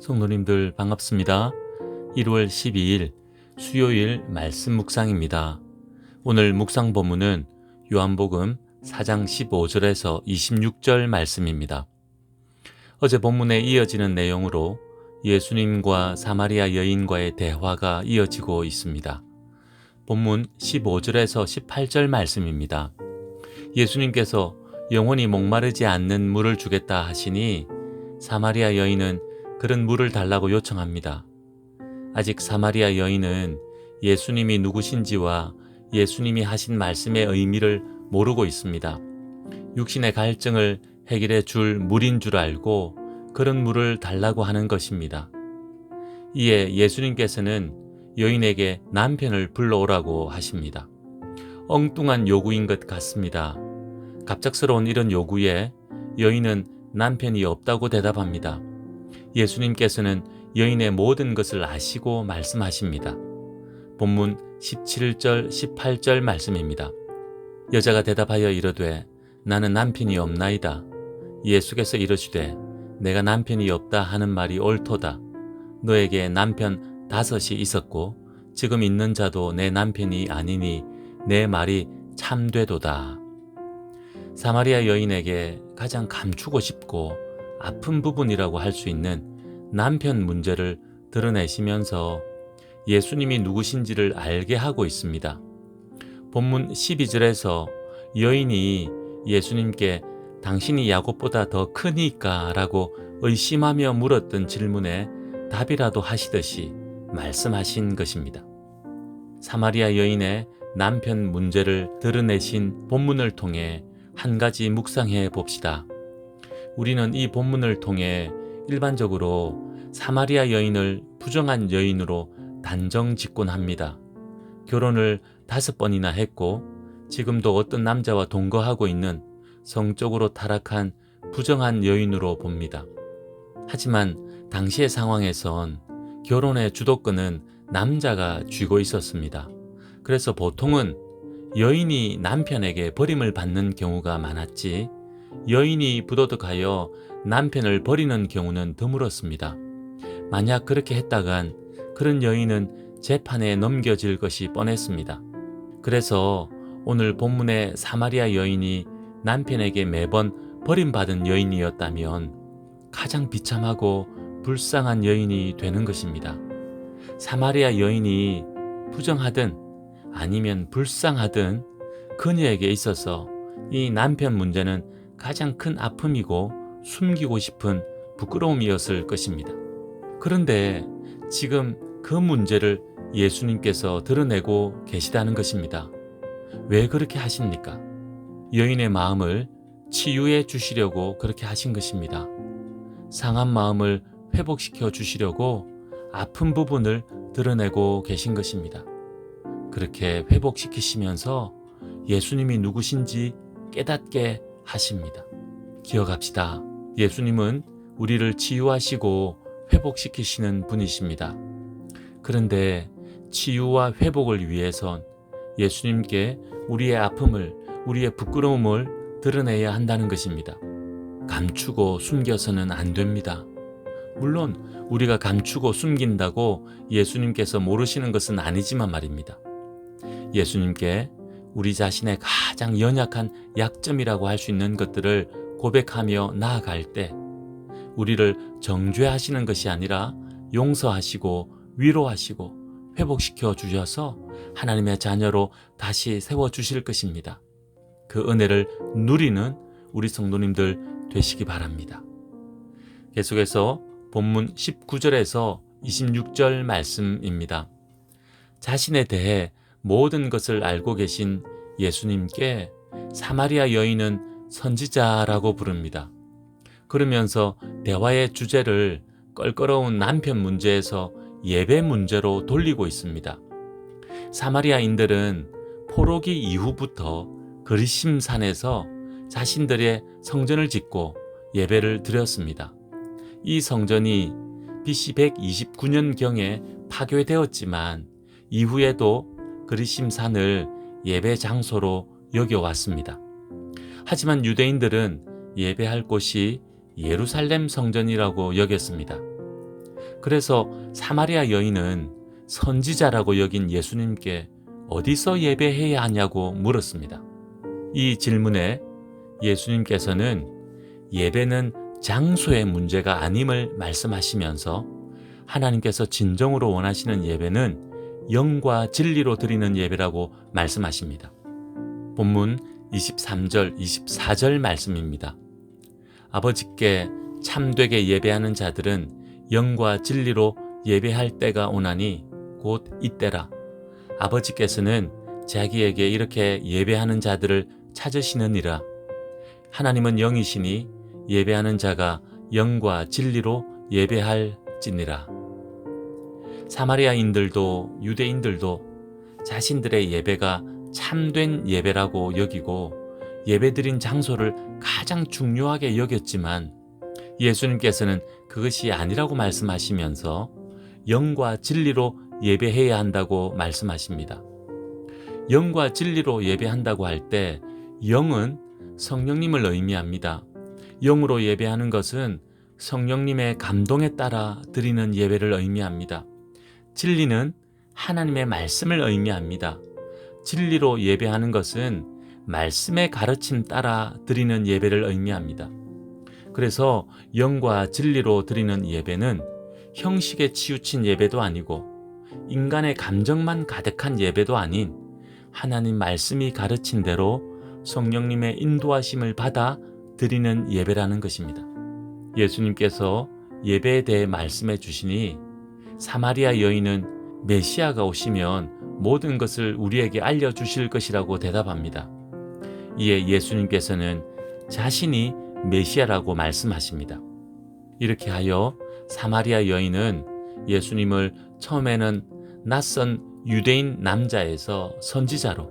성도님들 반갑습니다. 1월 12일 수요일 말씀 묵상입니다. 오늘 묵상 본문은 요한복음 4장 15절에서 26절 말씀입니다. 어제 본문에 이어지는 내용으로 예수님과 사마리아 여인과의 대화가 이어지고 있습니다. 본문 15절에서 18절 말씀입니다. 예수님께서 영원히 목마르지 않는 물을 주겠다 하시니 사마리아 여인은 그런 물을 달라고 요청합니다. 아직 사마리아 여인은 예수님이 누구신지와 예수님이 하신 말씀의 의미를 모르고 있습니다. 육신의 갈증을 해결해 줄 물인 줄 알고 그런 물을 달라고 하는 것입니다. 이에 예수님께서는 여인에게 남편을 불러오라고 하십니다. 엉뚱한 요구인 것 같습니다. 갑작스러운 이런 요구에 여인은 남편이 없다고 대답합니다. 예수님께서는 여인의 모든 것을 아시고 말씀하십니다. 본문 17절, 18절 말씀입니다. 여자가 대답하여 이르되 나는 남편이 없나이다. 예수께서 이르시되 내가 남편이 없다 하는 말이 옳도다. 너에게 남편 5이 있었고 지금 있는 자도 내 남편이 아니니 내 말이 참되도다. 사마리아 여인에게 가장 감추고 싶고 아픈 부분이라고 할 수 있는 남편 문제를 드러내시면서 예수님이 누구신지를 알게 하고 있습니다. 본문 12절에서 여인이 예수님께 당신이 야곱보다 더 크니까 라고 의심하며 물었던 질문에 답이라도 하시듯이 말씀하신 것입니다. 사마리아 여인의 남편 문제를 드러내신 본문을 통해 한 가지 묵상해 봅시다. 우리는 이 본문을 통해 일반적으로 사마리아 여인을 부정한 여인으로 단정 짓곤합니다. 결혼을 5번이나 했고 지금도 어떤 남자와 동거하고 있는 성적으로 타락한 부정한 여인으로 봅니다. 하지만 당시의 상황에선 결혼의 주도권은 남자가 쥐고 있었습니다. 그래서 보통은 여인이 남편에게 버림을 받는 경우가 많았지 여인이 부도덕하여 남편을 버리는 경우는 드물었습니다. 만약 그렇게 했다간 그런 여인은 재판에 넘겨질 것이 뻔했습니다. 그래서 오늘 본문의 사마리아 여인이 남편에게 매번 버림받은 여인이었다면 가장 비참하고 불쌍한 여인이 되는 것입니다. 사마리아 여인이 부정하든 아니면 불쌍하든 그녀에게 있어서 이 남편 문제는 가장 큰 아픔이고 숨기고 싶은 부끄러움이었을 것입니다. 그런데 지금 그 문제를 예수님께서 드러내고 계시다는 것입니다. 왜 그렇게 하십니까? 여인의 마음을 치유해 주시려고 그렇게 하신 것입니다. 상한 마음을 회복시켜 주시려고 아픈 부분을 드러내고 계신 것입니다. 그렇게 회복시키시면서 예수님이 누구신지 깨닫게 하십니다. 기억합시다. 예수님은 우리를 치유하시고 회복시키시는 분이십니다. 그런데 치유와 회복을 위해선 예수님께 우리의 아픔을, 우리의 부끄러움을 드러내야 한다는 것입니다. 감추고 숨겨서는 안 됩니다. 물론 우리가 감추고 숨긴다고 예수님께서 모르시는 것은 아니지만 말입니다. 예수님께 우리 자신의 가장 연약한 약점이라고 할 수 있는 것들을 고백하며 나아갈 때 우리를 정죄하시는 것이 아니라 용서하시고 위로하시고 회복시켜 주셔서 하나님의 자녀로 다시 세워주실 것입니다. 그 은혜를 누리는 우리 성도님들 되시기 바랍니다. 계속해서 본문 19절에서 26절 말씀입니다. 자신에 대해 모든 것을 알고 계신 예수님께 사마리아 여인은 선지자라고 부릅니다. 그러면서 대화의 주제를 껄끄러운 남편 문제에서 예배 문제로 돌리고 있습니다. 사마리아인들은 포로기 이후부터 그리심산에서 자신들의 성전을 짓고 예배를 드렸습니다. 이 성전이 BC 129년경에 파괴되었지만 이후에도 그리심산을 예배 장소로 여겨왔습니다. 하지만 유대인들은 예배할 곳이 예루살렘 성전이라고 여겼습니다. 그래서 사마리아 여인은 선지자라고 여긴 예수님께 어디서 예배해야 하냐고 물었습니다. 이 질문에 예수님께서는 예배는 장소의 문제가 아님을 말씀하시면서 하나님께서 진정으로 원하시는 예배는 영과 진리로 드리는 예배라고 말씀하십니다. 본문 23절, 24절 말씀입니다. 아버지께 참되게 예배하는 자들은 영과 진리로 예배할 때가 오나니 곧 이때라. 아버지께서는 자기에게 이렇게 예배하는 자들을 찾으시느니라. 하나님은 영이시니 예배하는 자가 영과 진리로 예배할지니라. 사마리아인들도 유대인들도 자신들의 예배가 참된 예배라고 여기고 예배드린 장소를 가장 중요하게 여겼지만 예수님께서는 그것이 아니라고 말씀하시면서 영과 진리로 예배해야 한다고 말씀하십니다. 영과 진리로 예배한다고 할 때 영은 성령님을 의미합니다. 영으로 예배하는 것은 성령님의 감동에 따라 드리는 예배를 의미합니다. 진리는 하나님의 말씀을 의미합니다. 진리로 예배하는 것은 말씀의 가르침 따라 드리는 예배를 의미합니다. 그래서 영과 진리로 드리는 예배는 형식에 치우친 예배도 아니고 인간의 감정만 가득한 예배도 아닌 하나님 말씀이 가르친 대로 성령님의 인도하심을 받아 드리는 예배라는 것입니다. 예수님께서 예배에 대해 말씀해 주시니 사마리아 여인은 메시아가 오시면 모든 것을 우리에게 알려주실 것이라고 대답합니다. 이에 예수님께서는 자신이 메시아라고 말씀하십니다. 이렇게 하여 사마리아 여인은 예수님을 처음에는 낯선 유대인 남자에서 선지자로,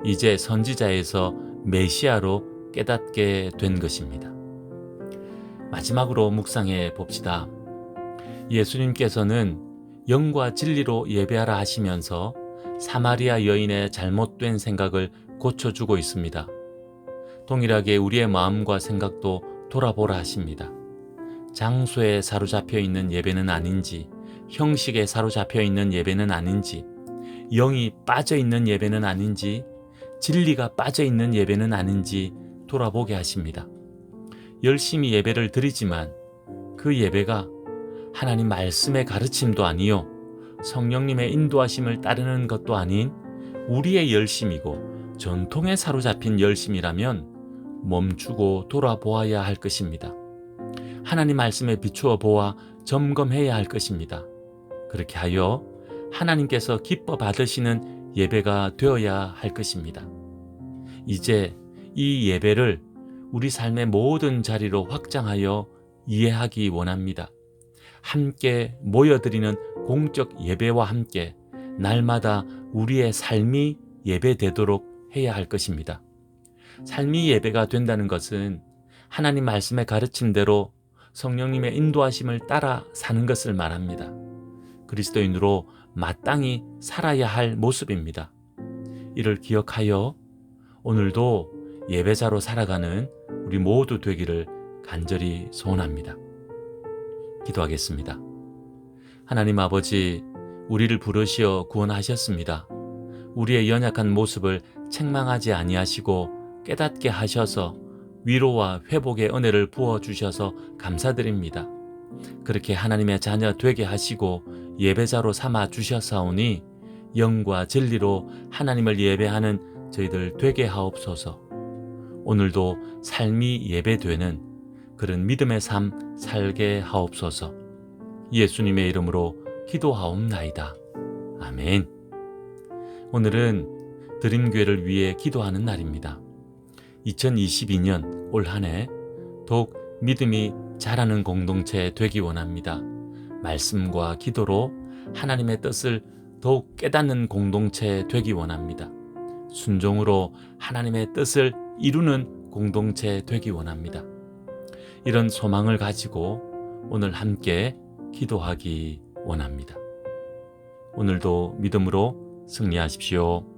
이제 선지자에서 메시아로 깨닫게 된 것입니다. 마지막으로 묵상해 봅시다. 예수님께서는 영과 진리로 예배하라 하시면서 사마리아 여인의 잘못된 생각을 고쳐주고 있습니다. 동일하게 우리의 마음과 생각도 돌아보라 하십니다. 장소에 사로잡혀 있는 예배는 아닌지, 형식에 사로잡혀 있는 예배는 아닌지, 영이 빠져 있는 예배는 아닌지, 진리가 빠져 있는 예배는 아닌지 돌아보게 하십니다. 열심히 예배를 드리지만 그 예배가 하나님 말씀의 가르침도 아니요 성령님의 인도하심을 따르는 것도 아닌 우리의 열심이고 전통에 사로잡힌 열심이라면 멈추고 돌아보아야 할 것입니다. 하나님 말씀에 비추어 보아 점검해야 할 것입니다. 그렇게 하여 하나님께서 기뻐 받으시는 예배가 되어야 할 것입니다. 이제 이 예배를 우리 삶의 모든 자리로 확장하여 이해하기 원합니다. 함께 모여드리는 공적 예배와 함께 날마다 우리의 삶이 예배되도록 해야 할 것입니다. 삶이 예배가 된다는 것은 하나님 말씀의 가르침대로 성령님의 인도하심을 따라 사는 것을 말합니다. 그리스도인으로 마땅히 살아야 할 모습입니다. 이를 기억하여 오늘도 예배자로 살아가는 우리 모두 되기를 간절히 소원합니다. 기도하겠습니다. 하나님 아버지, 우리를 부르시어 구원하셨습니다. 우리의 연약한 모습을 책망하지 아니하시고 깨닫게 하셔서 위로와 회복의 은혜를 부어주셔서 감사드립니다. 그렇게 하나님의 자녀 되게 하시고 예배자로 삼아 주셨사오니 영과 진리로 하나님을 예배하는 저희들 되게 하옵소서. 오늘도 삶이 예배되는 그런 믿음의 삶 살게 하옵소서. 예수님의 이름으로 기도하옵나이다. 아멘. 오늘은 드림교회를 위해 기도하는 날입니다. 2022년 올 한 해 더욱 믿음이 자라는 공동체 되기 원합니다. 말씀과 기도로 하나님의 뜻을 더욱 깨닫는 공동체 되기 원합니다. 순종으로 하나님의 뜻을 이루는 공동체 되기 원합니다. 이런 소망을 가지고 오늘 함께 기도하기 원합니다. 오늘도 믿음으로 승리하십시오.